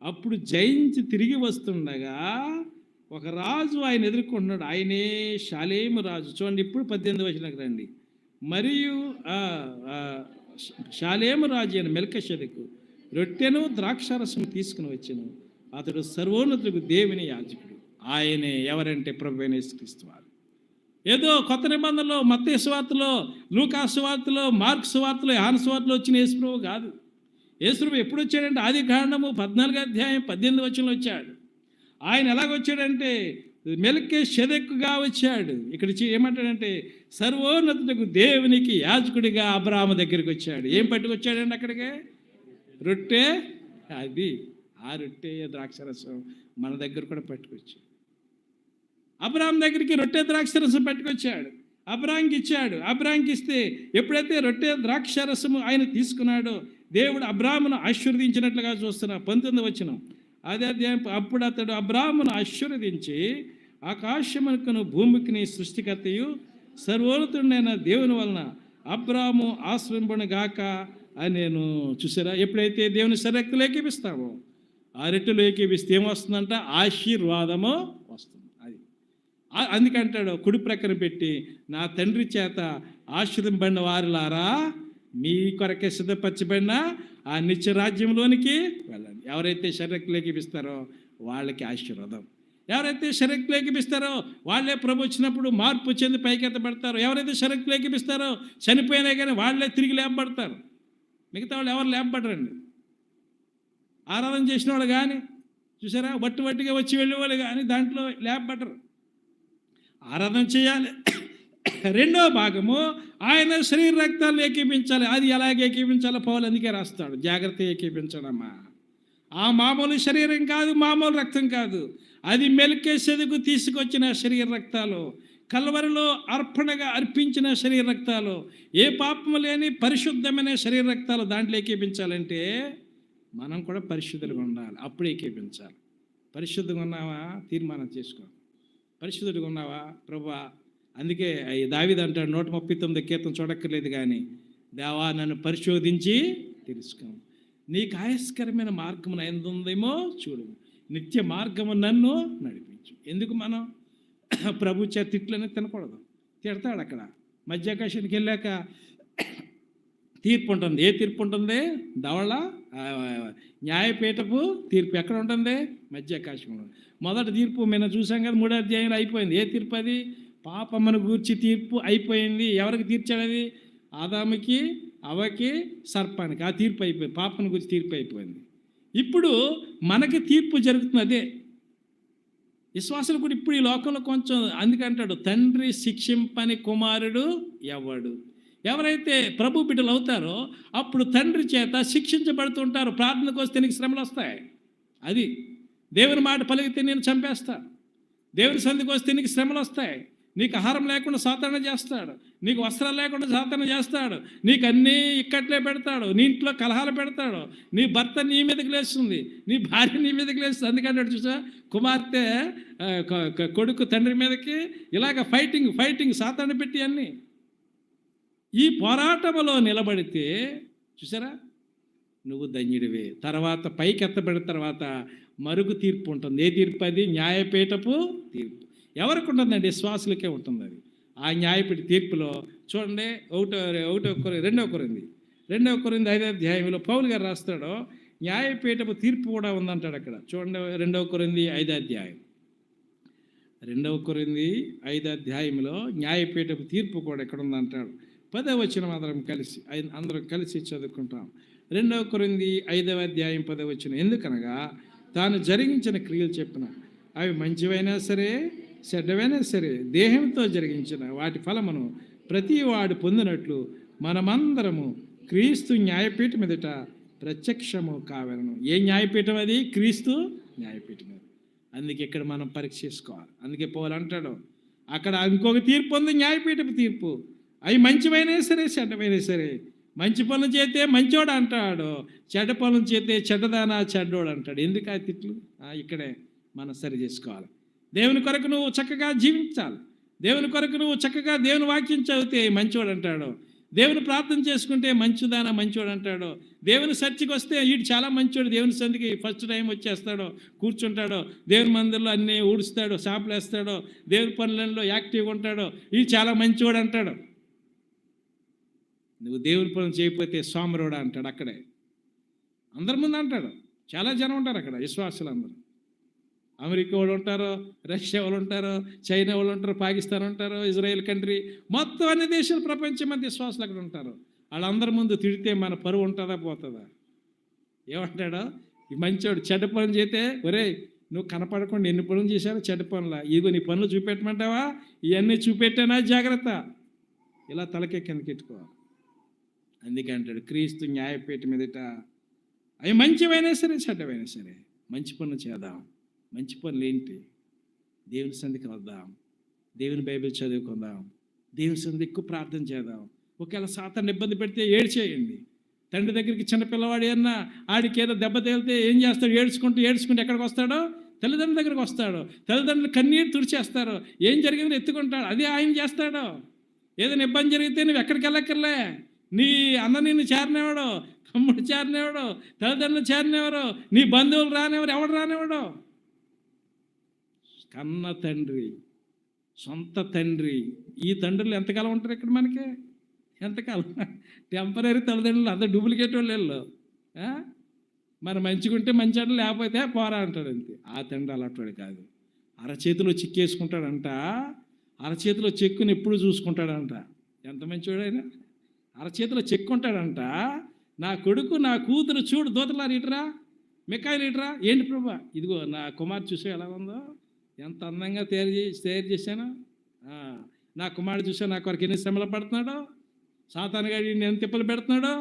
[SPEAKER 1] అప్పుడు జయించి తిరిగి వస్తుండగా ఒక రాజు ఆయన ఎదుర్కొంటున్నాడు. ఆయనే షాలేము రాజు. చూడండి, ఇప్పుడు 18వ వచనంకి రండి. మరియు షాలేము రాజు అయిన మెల్కీషెదెకు రొట్టెను ద్రాక్షారసం తీసుకుని వచ్చాను. అతడు సర్వోన్నతులకు దేవుని యాజకుడు. ఆయనే ఎవరంటే ప్రభువైన యేసుక్రీస్తు వారు. ఏదో కొత్త నిబంధనలో మత్తయి సువార్తలో, లూకా సువార్తలో, మార్కు సువార్తలో, యోహాను సువార్తలో వచ్చిన యేసుప్రభు కాదు. యేసుప్రభు ఎప్పుడు వచ్చాడంటే ఆదికాండము 14 అధ్యాయం 18 వచనంలో వచ్చాడు. ఆయన ఎలాగొచ్చాడంటే మెల్కీషెదెకుగా వచ్చాడు. ఇక్కడ ఏమంటాడంటే సర్వోన్నతులకు దేవునికి యాజకుడిగా అబ్రాహాము దగ్గరికి వచ్చాడు. ఏం పట్టుకొచ్చాడండి అక్కడికి? రొట్టె. అది ఆ రొట్టె ద్రాక్షరసం మన దగ్గర కూడా పట్టుకొచ్చాడు. అబ్రాహాం దగ్గరికి రొట్టె ద్రాక్షరసం పట్టుకొచ్చాడు. అబ్రాహాంకి ఇచ్చాడు. అబ్రాహాంకి ఇస్తే ఎప్పుడైతే రొట్టె ద్రాక్షరసము ఆయన తీసుకున్నాడో దేవుడు అబ్రాహామును ఆశీర్వదించినట్లుగా చూస్తున్నా. 19వ వచనం అదే అధ్యాయం. అప్పుడు అతడు అబ్రాహామును ఆశీర్వదించి ఆకాశమునకును భూమికిని సృష్టికర్తయు సర్వోన్నతుడైన దేవుని వలన అబ్రాహాము ఆశ్రయింపబడును గాక అని నేను చూసారా. ఎప్పుడైతే దేవుని సరెక్తులు ఏకీపిస్తామో ఆ రెట్టులు ఏకీపిస్తే ఏమొస్తుందంట? ఆశీర్వాదము వస్తుంది. అది అందుకంటాడు కుడి ప్రక్కన పెట్టి, నా తండ్రి చేత ఆశీర్వదింపబడిన వారిలారా మీ కొరకే సిద్ధపరచబడిన ఆ నిత్య రాజ్యంలోనికి వెళ్ళండి. ఎవరైతే శరీరక్తులు ఏకీపిస్తారో వాళ్ళకి ఆశీర్వాదం. ఎవరైతే శరీరక్తులు ఏకీపిస్తారో వాళ్ళే ప్రభు వచ్చినప్పుడు మార్పు చెంది పైకెత్తబడతారు. ఎవరైతే శరీరక్తులు ఏకీపిస్తారో చనిపోయినా కానీ వాళ్ళే తిరిగి లేపబడతారు. మిగతా వాళ్ళు ఎవరు లేపబడరండి. ఆరాధన చేసిన వాళ్ళు కానీ చూసారా, వట్టిగా వచ్చి వెళ్ళేవాళ్ళు కానీ దాంట్లో లేపబడరు. ఆరాధన చేయాలి. రెండో భాగము ఆయన శరీర రక్తాలను ఏకీపించాలి. అది ఎలాగ ఏకీపించాలో పౌలు అందుకే రాస్తాడు, జాగ్రత్త ఏకీపించడమ్మా. ఆ మామూలు శరీరం కాదు, మామూలు రక్తం కాదు. అది మెల్కీషెదెకు తీసుకొచ్చిన శరీర రక్తాలు, కల్వరిలో అర్పణగా అర్పించిన శరీర రక్తాలు, ఏ పాపము లేని పరిశుద్ధమైన శరీర రక్తాలు. దాంట్లో ఏకీపించాలంటే మనం కూడా పరిశుద్ధులుగా ఉండాలి. అప్పుడు ఏకీపించాలి. పరిశుద్ధంగా ఉన్నావా? తీర్మానం చేసుకో. పరిశుద్ధుడిగా ఉన్నావా? ప్రభువా, అందుకే దావీదు అంటాడు 139 కీర్తన చూడక్కర్లేదు కానీ, దేవా నన్ను పరిశోధించి తెలుసుకో, నీకు ఆయస్కరమైన మార్గము ఎందుందేమో చూడు, నిత్య మార్గము నన్ను నడిపించు. ఎందుకు మనం ప్రభు చే తిట్లని తినకూడదు. తిడతాడు అక్కడ. మధ్యాకాశానికి వెళ్ళాక తీర్పు ఉంటుంది. ఏ తీర్పు ఉంటుంది? ధవళ న్యాయపీఠపు తీర్పు ఎక్కడ ఉంటుంది? మధ్యాకాశంలో. మొదటి తీర్పు మేము చూసాం కదా, 3వ అధ్యాయంలో అయిపోయింది. ఏ తీర్పు అది? పాపమ్మను గూర్చి తీర్పు అయిపోయింది. ఎవరికి తీర్చాడు అది? ఆదాముకి, అవ్వకి, సర్పానికి. ఆ తీర్పు అయిపోయింది. పాపను గురించి తీర్పు అయిపోయింది. ఇప్పుడు మనకి తీర్పు జరుగుతుంది. అదే విశ్వాసులు కూడా ఇప్పుడు ఈ లోకంలో కొంచెం అందుకంటాడు, తండ్రి శిక్షింపని కుమారుడు ఎవడు. ఎవరైతే ప్రభు బిడ్డలు అవుతారో అప్పుడు తండ్రి చేత శిక్షించబడుతుంటారు. ప్రార్థనకు వస్తే నీకు శ్రమలు వస్తాయి. అది దేవుని మాట పలికితే నేను చంపేస్తా. దేవుని సంధికి వస్తే నీకు శ్రమలు వస్తాయి. నీకు ఆహారం లేకుండా సాతాన చేస్తాడు, నీకు వస్త్రాలు లేకుండా సాతాన చేస్తాడు, నీకు అన్నీ ఇక్కట్లే పెడతాడు, నీ ఇంట్లో కలహాలు పెడతాడు, నీ భర్త నీ మీదకి లేస్తుంది, నీ భార్య నీ మీదకి లేస్తుంది. అందుకంటే చూసా కుమార్తె కొడుకు తండ్రి మీదకి ఇలాగ ఫైటింగ్ సాతాన పెట్టి అన్నీ. ఈ పోరాటంలో నిలబడితే చూసారా నువ్వు ధన్యుడివే. తర్వాత పైకి ఎత్తబడిన తర్వాత మరుగు తీర్పు ఉంటుంది. ఏ తీర్పు అది? న్యాయపీఠపు తీర్పు. ఎవరికి ఉంటుందండి? విశ్వాసులకే ఉంటుంది అది. ఆ న్యాయపీఠ తీర్పులో చూడండి, రెండవ కొరింథీ 5వ అధ్యాయంలో పౌలు గారు రాస్తాడు, న్యాయపీఠపు తీర్పు కూడా ఉందంటాడు అక్కడ. చూడండి 2 కొరింథీ 5వ అధ్యాయం. 2 కొరింథీ 5వ అధ్యాయంలో న్యాయపీఠపు తీర్పు కూడా ఎక్కడ ఉందంటాడు. 10వ వచనం అందరం కలిసి చదువుకుంటాం. 2 కొరింథీ 5వ అధ్యాయం 10వ వచనం. ఎందుకనగా తాను జరిగించిన క్రియలు చెప్పిన అవి మంచివైనా సరే చెడ్డవైనా సరే దేహంతో జరిగించిన వాటి ఫలమును ప్రతి వాడు పొందినట్లు మనమందరము క్రీస్తు న్యాయపీఠం ఎదుట ప్రత్యక్షము కావలను. ఏ న్యాయపీఠం అది? క్రీస్తు న్యాయపీఠం. అందుకే ఇక్కడ మనం పరీక్ష చేసుకోవాలి. అందుకే పౌలు అంటాడు అక్కడ ఇంకొక తీర్పు ఉంది, న్యాయపీఠపు తీర్పు. అవి మంచివైనా సరే చెడ్డమైనా సరే. మంచి పనులు చేస్తే మంచోడు అంటాడు, చెడ్డ పనులు చేస్తే చెడ్డదానా చెడ్డోడు అంటాడు. ఎందుకు ఆ తిట్లు? ఇక్కడే మనం సరి చేసుకోవాలి. దేవుని కొరకు నువ్వు చక్కగా జీవించాలి. దేవుని కొరకు నువ్వు చక్కగా దేవుని వాక్యం చదివితే మంచోడు అంటాడు, దేవుని ప్రార్థన చేసుకుంటే మంచిదానా మంచోడు అంటాడు, దేవుని చర్చికి వస్తే వీడు చాలా మంచోడు, దేవుని సందికి ఫస్ట్ టైం వచ్చేస్తాడు, కూర్చుంటాడు, దేవుని మందిరంలో అన్నీ ఊడుస్తాడు, షాపులు వేస్తాడు, దేవుని పనులలో యాక్టివ్గా ఉంటాడు, వీడు చాలా మంచోడు అంటాడు. నువ్వు దేవుని పనులు చేయకపోతే సోమరుడు అంటాడు. అక్కడే అందరి ముందు అంటాడు. చాలా జనం ఉంటారు అక్కడ, విశ్వాసులు అందరూ. అమెరికా వాళ్ళు ఉంటారు, రష్యా వాళ్ళు ఉంటారు, చైనా వాళ్ళు ఉంటారు, పాకిస్తాన్ ఉంటారు, ఇజ్రాయెల్ కంట్రీ, మొత్తం అన్ని దేశాలు, ప్రపంచం మంది విశ్వాసులు అక్కడ ఉంటారు. వాళ్ళందరి ముందు తిడితే మన పరువు ఉంటుందా పోతుందా? ఏమంటాడో ఈ మంచోడు చెడ్డ పనులు చేస్తే, ఒరే నువ్వు కనపడకుండా ఎన్ని పనులు చేశారో చెడ్డ పనుల, ఇదిగో నీ పనులు చూపెట్టమంటావా, ఇవన్నీ చూపెట్టానా జాగ్రత్త, ఇలా తలకే కిందకెట్టుకోవాలి. అందుకే అంటాడు క్రీస్తు న్యాయపీఠం మీదట అవి మంచివైనా సరే చెడ్డవైనా సరే మంచి పనులు చేద్దాం. మంచి పనులు ఏంటి? దేవుని సన్నిధికి వద్దాం, దేవుని బైబిల్ చదువుకుందాం, దేవుని సన్నిధి ఎక్కువ ప్రార్థన చేద్దాం. ఒకవేళ సాతాను ఇబ్బంది పెడితే ఏడ్చేయండి. తండ్రి దగ్గరికి చిన్నపిల్లవాడు అన్నా ఆడికి ఏదో దెబ్బ తేలితే ఏం చేస్తాడు? ఏడ్చుకుంటూ ఎక్కడికి వస్తాడో? తల్లిదండ్రుల దగ్గరికి వస్తాడు. తల్లిదండ్రులు కన్నీరు తుడిచేస్తారు. ఏం జరిగిందో ఎత్తుకుంటాడు. అదే ఆయన చేస్తాడు. ఏదైనా ఇబ్బంది జరిగితే నువ్వు ఎక్కడికి వెళ్ళక్కర్లే, నీ అన్న నిన్ను చేరనివాడు, తమ్ముడు చేరనివాడు, తల్లిదండ్రులు చేరనివారు, నీ బంధువులు రానివారు, ఎవడు రానివాడు. కన్న తండ్రి, సొంత తండ్రి. ఈ తండ్రులు ఎంతకాలం ఉంటారు ఇక్కడ మనకి? ఎంతకాలం? టెంపరీ తల్లిదండ్రులు అంత డూప్లికేట్ వాళ్ళు వెళ్ళు. మరి మంచిగా ఉంటే మంచి అంటే, లేకపోతే పోరా అంటాడు అంతే. ఆ తండ్రి అలాంటి కాదు. అరచేతిలో చిక్కేసుకుంటాడంట, అరచేతిలో చెక్కుని ఎప్పుడు చూసుకుంటాడంట. ఎంత మంచివాడైనా అరచేతిలో చెక్కుంటాడంట. నా కొడుకు నా కూతురు చూడు, దూతలారు ఇటురా, మికాయిలు ఇటురా. ఏంటి ప్రభా? ఇదిగో నా కుమార్ చూసా ఎలా ఉందో, ఎంత అందంగా తయారు చేశాను. నా కుమారుడు చూసా నా కొరకు ఎన్ని శ్రమలు పడుతున్నాడో, సాతాను గాడి ఎంత తిప్పలు పెడుతున్నాడో,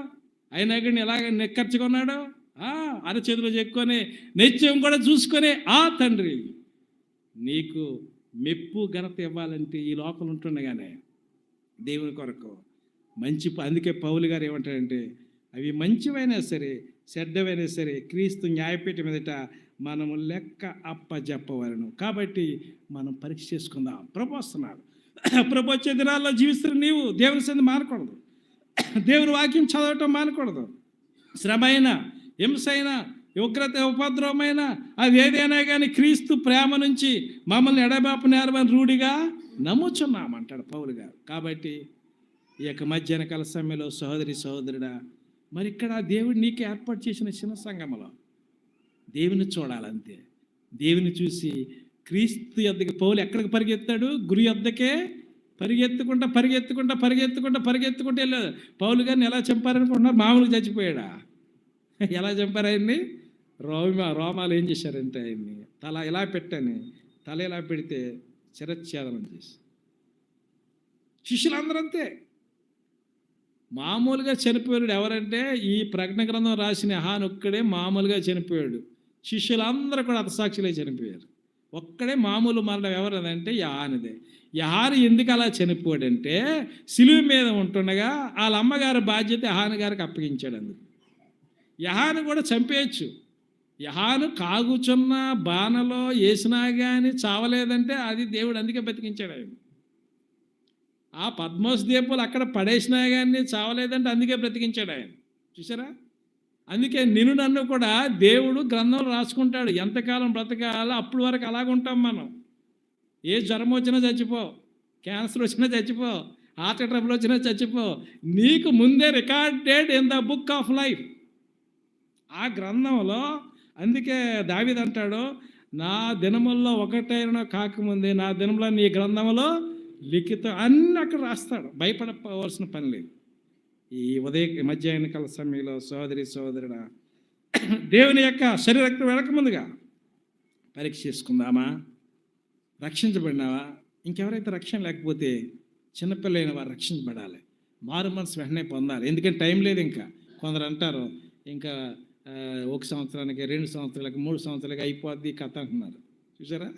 [SPEAKER 1] అయినా కానీ ఎలాగ నెక్కర్చుకున్నాడో. అరచేతిలో చెక్కుని నిత్యం కూడా చూసుకొని ఆ తండ్రి నీకు మెప్పు ఘనత ఇవ్వాలంటే ఈ లోపల ఉంటుండగానే దేవుని కొరకు మంచి. అందుకే పౌలు గారు ఏమంటాడంటే అవి మంచివైనా సరే చెడ్డవైనా సరే క్రీస్తు న్యాయపీఠం మీదట మనము లెక్క అప్పజెప్పవలను. కాబట్టి మనం పరీక్ష చేసుకుందాం. ప్రభు వస్తున్నాడు. ప్రభు వచ్చే దినాల్లో జీవిస్తున్న నీవు దేవుని సంది మానకూడదు, దేవుని వాక్యం చదవటం మానకూడదు. శ్రమ అయినా, హింస అయినా, ఉగ్రత, ఉపద్రవమైన అది ఏదైనా కానీ క్రీస్తు ప్రేమ నుంచి మమ్మల్ని ఎడబాపు నేరమని రూఢిగా నమ్ముచున్నామంటాడు పౌలు గారు. కాబట్టి ఈ యొక్క మధ్యాహ్న కాల సమయంలో సహోదరుడా, మరి ఇక్కడ దేవుడు నీకు ఏర్పాటు చేసిన చిన్న సంఘంలో దేవుని చూడాలంతే. దేవుని చూసి క్రీస్తు యొద్దకి పౌలు ఎక్కడికి పరిగెత్తాడు? గురి యొద్దకే పరిగెత్తుకుంటా వెళ్ళాడు. పౌలు గారిని ఎలా చంపారనుకుంటున్నారు? మామూలుగా చచ్చిపోయాడా? ఎలా చంపారు ఆయన్ని? రోమాలు ఏం చేశారంటే ఆయన్ని తల ఇలా పెట్టని, తల ఇలా పెడితే శిరచ్ఛేదనం చేసి. శిష్యులందరూ అంతే మామూలుగా చనిపోయాడు. ఎవరంటే ఈ ప్రకటన గ్రంథం రాసిన యోహాను ఒక్కడే మామూలుగా చనిపోయాడు. శిష్యులందరూ కూడా హతసాక్షులై చనిపోయారు. ఒక్కడే మామూలు మరణం ఎవరదంటే యహానుదే. యహాను ఎందుకు అలా చనిపోయాడంటే సిలువ మీద ఉంటుండగా వాళ్ళ అమ్మగారి బాధ్యత యహాను గారికి అప్పగించాడు. అందుకు యహాను కూడా చంపేయచ్చు. యహాను కాగుచున్న బాణలో వేసినా కానీ చావలేదంటే అది దేవుడు అందుకే బతికించాడు ఆయన. ఆ పద్మోస్ దీపాలు అక్కడ పడేసినా కానీ చావలేదంటే అందుకే బ్రతికించాడు ఆయన. చూసారా? అందుకే నిన్ను నన్ను కూడా దేవుడు గ్రంథంలో రాసుకుంటాడు. ఎంతకాలం బ్రతకాలో అప్పుడు వరకు అలాగుంటాం మనం. ఏ జ్వరం వచ్చినా చచ్చిపో, క్యాన్సర్ వచ్చినా చచ్చిపో, హార్ట్ ట్రబుల్ వచ్చినా చచ్చిపో. నీకు ముందే recorded in the book of life. ఆ గ్రంథంలో అందుకే దావీదు అంటాడు, నా దినముల్లో ఒకటైనా కాకముందే నా దినంలో నీ గ్రంథంలో లిఖితం అన్నీ అక్కడ రాస్తాడు. భయపడవలసిన పని లేదు. ఈ మధ్యాహ్న కాల సమయంలో సోదరుడా, దేవుని యొక్క శరీరక్తం వెనకముందుగా పరీక్ష చేసుకుందామా? రక్షించబడినావా? ఇంకెవరైతే రక్షణ లేకపోతే చిన్నపిల్లైన వారు రక్షించబడాలి. మారు మనసు వెంటనే పొందాలి. ఎందుకంటే టైం లేదు. ఇంకా కొందరు అంటారు ఇంకా 1 సంవత్సరానికి, 2 సంవత్సరాలకి, 3 సంవత్సరాలకి అయిపోద్ది కథ అంటున్నారు. చూసారా?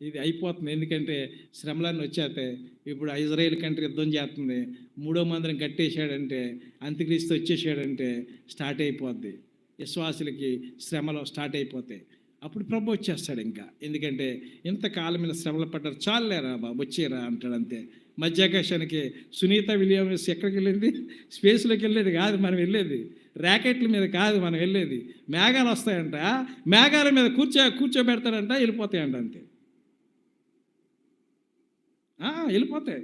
[SPEAKER 1] ఇది అయిపోతుంది. ఎందుకంటే శ్రమలన్నీ వచ్చేస్తే ఇప్పుడు ఇజ్రాయేల్ కంట్రీ యుద్ధం చేస్తుంది. 3వ మందిరం కట్టేశాడంటే, అంత్యక్రీస్తు వచ్చేసాడంటే స్టార్ట్ అయిపోద్ది. విశ్వాసులకి శ్రమలు స్టార్ట్ అయిపోతాయి. అప్పుడు ప్రభు వచ్చేస్తాడు. ఇంకా ఎందుకంటే ఇంతకాలం మీద శ్రమలు పడ్డారు, చాలేరా బాబు వచ్చేరా అంటాడు. అంతే. మధ్యాకాశానికి సునీత విలియమ్స్ ఎక్కడికి వెళ్ళింది? స్పేస్లోకి వెళ్ళేది కాదు మనం వెళ్ళేది, ర్యాకెట్ల మీద కాదు మనం వెళ్ళేది. మేఘాలు వస్తాయంట, మేఘాల మీద కూర్చోబెడతాడంట, వెళ్ళిపోతాయంట. అంతే, వెళ్ళిపోతాయి.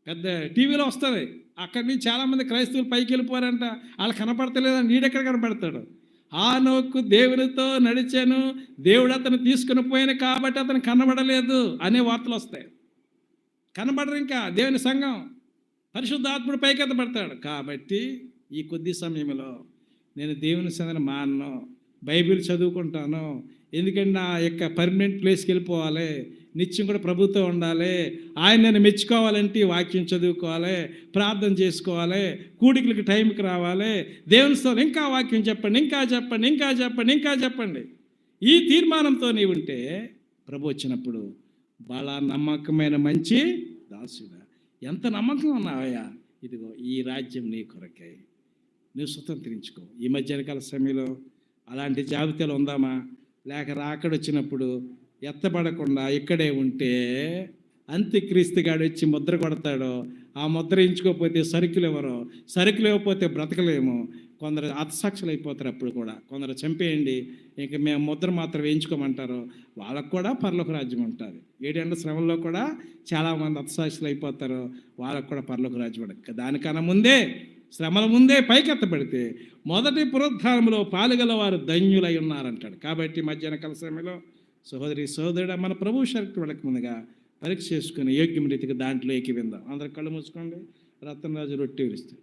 [SPEAKER 1] పెద్ద టీవీలో వస్తుంది. అక్కడి నుంచి చాలామంది క్రైస్తవులు పైకి వెళ్ళిపోయారంట. వాళ్ళు కనపడతలేదని నీడెక్కడ కనపడతాడు? హానోకు దేవునితో నడిచాను, దేవుడు అతను తీసుకుని పోయాను కాబట్టి అతను కనబడలేదు అనే వార్తలు వస్తాయి. కనబడరు. ఇంకా దేవుని సంఘం పరిశుద్ధాత్ముడు పైకెత్తబడతాడు. కాబట్టి ఈ కొద్ది సమయంలో నేను దేవుని సంఘాన్ని మానను, బైబిల్ చదువుకుంటాను. ఎందుకంటే నా యొక్క పర్మనెంట్ ప్లేస్కి వెళ్ళిపోవాలి, నిత్యం కూడా ప్రభుత్వం ఉండాలి. ఆయన నేను మెచ్చుకోవాలంటే వాక్యం చదువుకోవాలి, ప్రార్థన చేసుకోవాలి, కూడికలకి టైంకి రావాలి, దేవుని స్థలం ఇంకా వాక్యం చెప్పండి, ఇంకా చెప్పండి, ఇంకా చెప్పండి, ఇంకా చెప్పండి. ఈ తీర్మానంతో నీవు ఉంటే ప్రభు వచ్చినప్పుడు బలా నమ్మకమైన మంచి దాసుడా, ఎంత నమ్మకం ఉన్నావయ్యా, ఇదిగో ఈ రాజ్యం నీ కొరకే, నువ్వు స్వతంత్రించుకో. ఈ మధ్యాహ్నకాల సమయంలో అలాంటి జాబితాలు ఉందామా? లేక రాకడొచ్చినప్పుడు ఎత్తబడకుండా ఇక్కడే ఉంటే అంత్యక్రీస్తుగాడు వచ్చి ముద్ర కొడతాడో, ఆ ముద్ర ఎంచుకోకపోతే సరుకులు ఎవరో, సరుకులు ఇవ్వకపోతే బ్రతకలేము. కొందరు హతసాక్షులు అయిపోతారు. అప్పుడు కూడా కొందరు చంపేయండి, ఇంక మేము ముద్ర మాత్రం వేయించుకోమంటారు. వాళ్ళకు కూడా పరలోక రాజ్యం ఉంటుంది. 7 ఏళ్ల శ్రమంలో కూడా చాలామంది హతసాక్షులు అయిపోతారు. వాళ్ళకు కూడా పరలోక రాజ్యం ఉంటుంది. దానికన్నా ముందే, శ్రమల ముందే పైకెత్తబడితే మొదటి పునరుద్ధానంలో పాలుగల వారు ధన్యులై ఉన్నారంటాడు. కాబట్టి మధ్యాహ్నకాల సమయంలో సోదరుడా, మన ప్రభు శక్తి వెళ్ళక ముందుగా పరీక్ష చేసుకుని యోగ్యం రీతికి దాంట్లో ఏకీవిందాం. అందరు కళ్ళు మూసుకోండి. రత్నరాజు రొట్టె విరుస్తాడు.